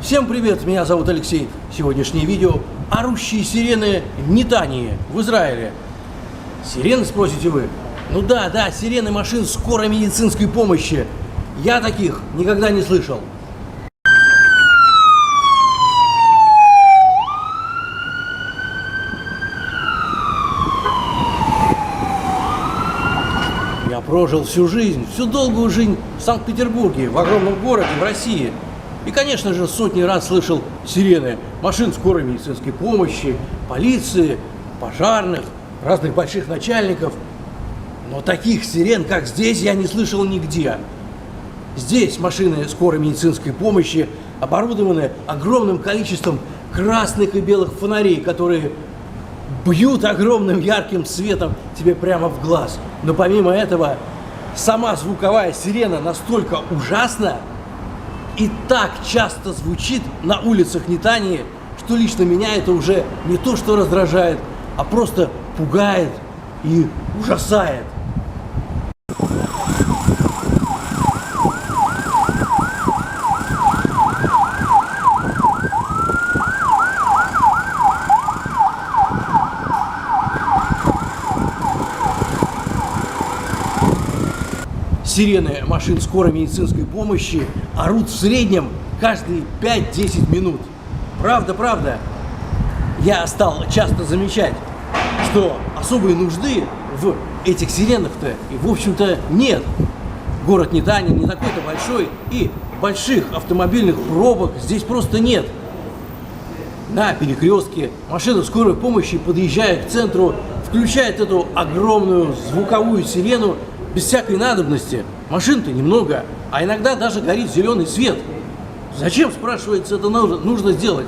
Всем привет, меня зовут Алексей. Сегодняшнее видео – орущие сирены в Нетании, в Израиле. Сирены, спросите вы? Ну да, сирены машин скорой медицинской помощи. Я таких никогда не слышал. Я прожил всю жизнь, всю долгую жизнь в Санкт-Петербурге, в огромном городе, в России. И, конечно же, сотни раз слышал сирены машин скорой медицинской помощи, полиции, пожарных, разных больших начальников. Но таких сирен, как здесь, я не слышал нигде. Здесь машины скорой медицинской помощи оборудованы огромным количеством красных и белых фонарей, которые бьют огромным ярким светом тебе прямо в глаз. Но помимо этого, сама звуковая сирена настолько ужасна и так часто звучит на улицах Нетании, что лично меня это уже не то что раздражает, а просто пугает и ужасает. Сирены машин скорой медицинской помощи орут в среднем каждые 5-10 минут. Правда. Я стал часто замечать, что особой нужды в этих сиренах-то и, в общем-то, нет. Город Нетания не такой-то большой, и больших автомобильных пробок здесь просто нет. На перекрестке машина скорой помощи, подъезжая к центру, включает эту огромную звуковую сирену без всякой надобности. Машин-то немного, а иногда даже горит зеленый свет. Зачем, спрашивается, это нужно сделать?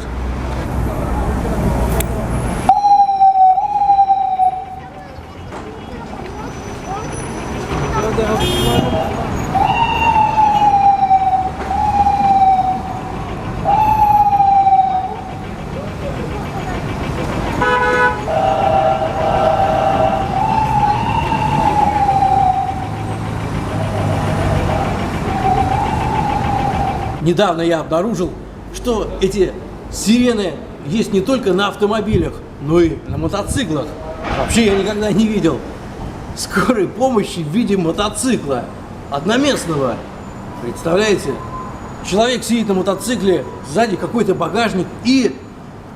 Недавно я обнаружил, что эти сирены есть не только на автомобилях, но и на мотоциклах. Вообще я никогда не видел скорой помощи в виде мотоцикла одноместного. Представляете? Человек сидит на мотоцикле, сзади какой-то багажник и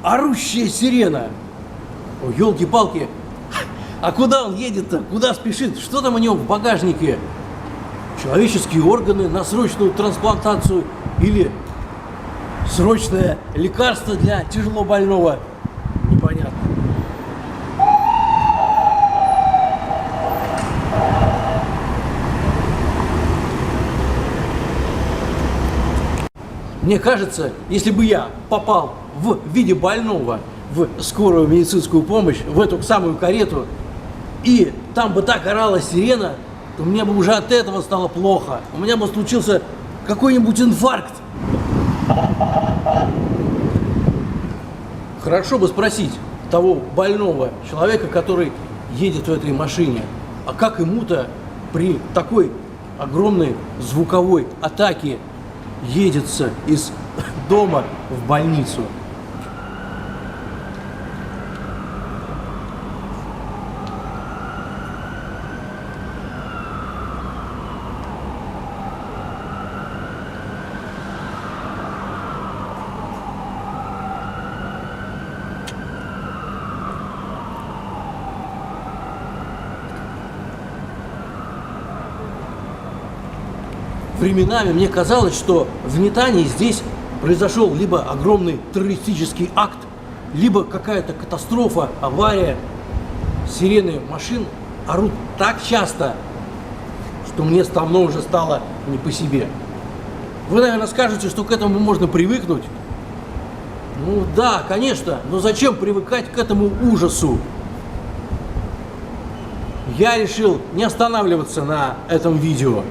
орущая сирена. Ой, елки-палки. А куда он едет-то? Куда спешит? Что там у него в багажнике? Человеческие органы на срочную трансплантацию или срочное лекарство для тяжело больного? Непонятно. Мне кажется, если бы я попал в виде больного в скорую медицинскую помощь, в эту самую карету, и там бы так орала сирена, то мне бы уже от этого стало плохо. У меня бы случился какой-нибудь инфаркт. Хорошо бы спросить того больного человека, который едет в этой машине, а как ему-то при такой огромной звуковой атаке едется из дома в больницу? Временами мне казалось, что в Нетании здесь произошел либо огромный террористический акт, либо какая-то катастрофа, авария. Сирены машин орут так часто, что мне давно уже стало не по себе. Вы, наверное, скажете, что к этому можно привыкнуть. Ну да, конечно, но зачем привыкать к этому ужасу? Я решил не останавливаться на этом видео.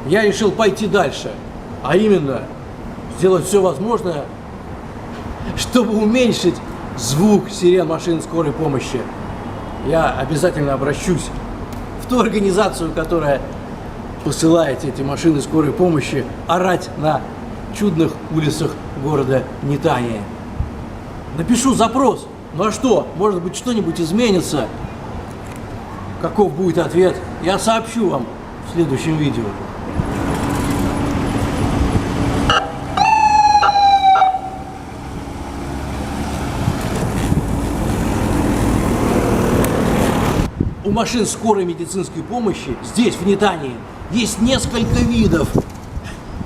Я решил пойти дальше, а именно сделать все возможное, чтобы уменьшить звук сирен машин скорой помощи. Я обязательно обращусь в ту организацию, которая посылает эти машины скорой помощи орать на чудных улицах города Нетания. Напишу запрос. Ну а что? Может быть, что-нибудь изменится? Каков будет ответ, я сообщу вам в следующем видео. У машин скорой медицинской помощи здесь, в Нетании, есть несколько видов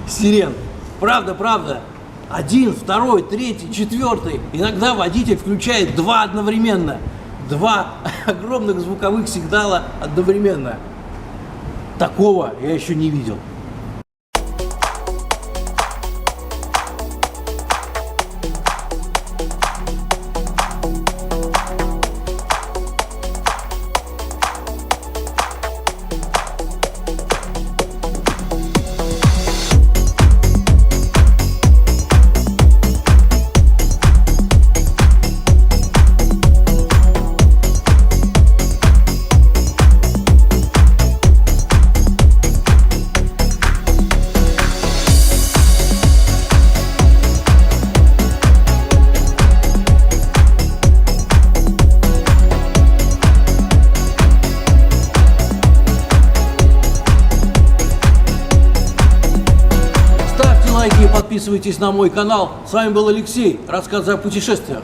сирен. Правда. 1, 2, 3, 4. Иногда водитель включает 2 одновременно. 2 огромных звуковых сигнала одновременно. Такого я еще не видел. Подписывайтесь на мой канал. С вами был Алексей. Рассказы о путешествиях.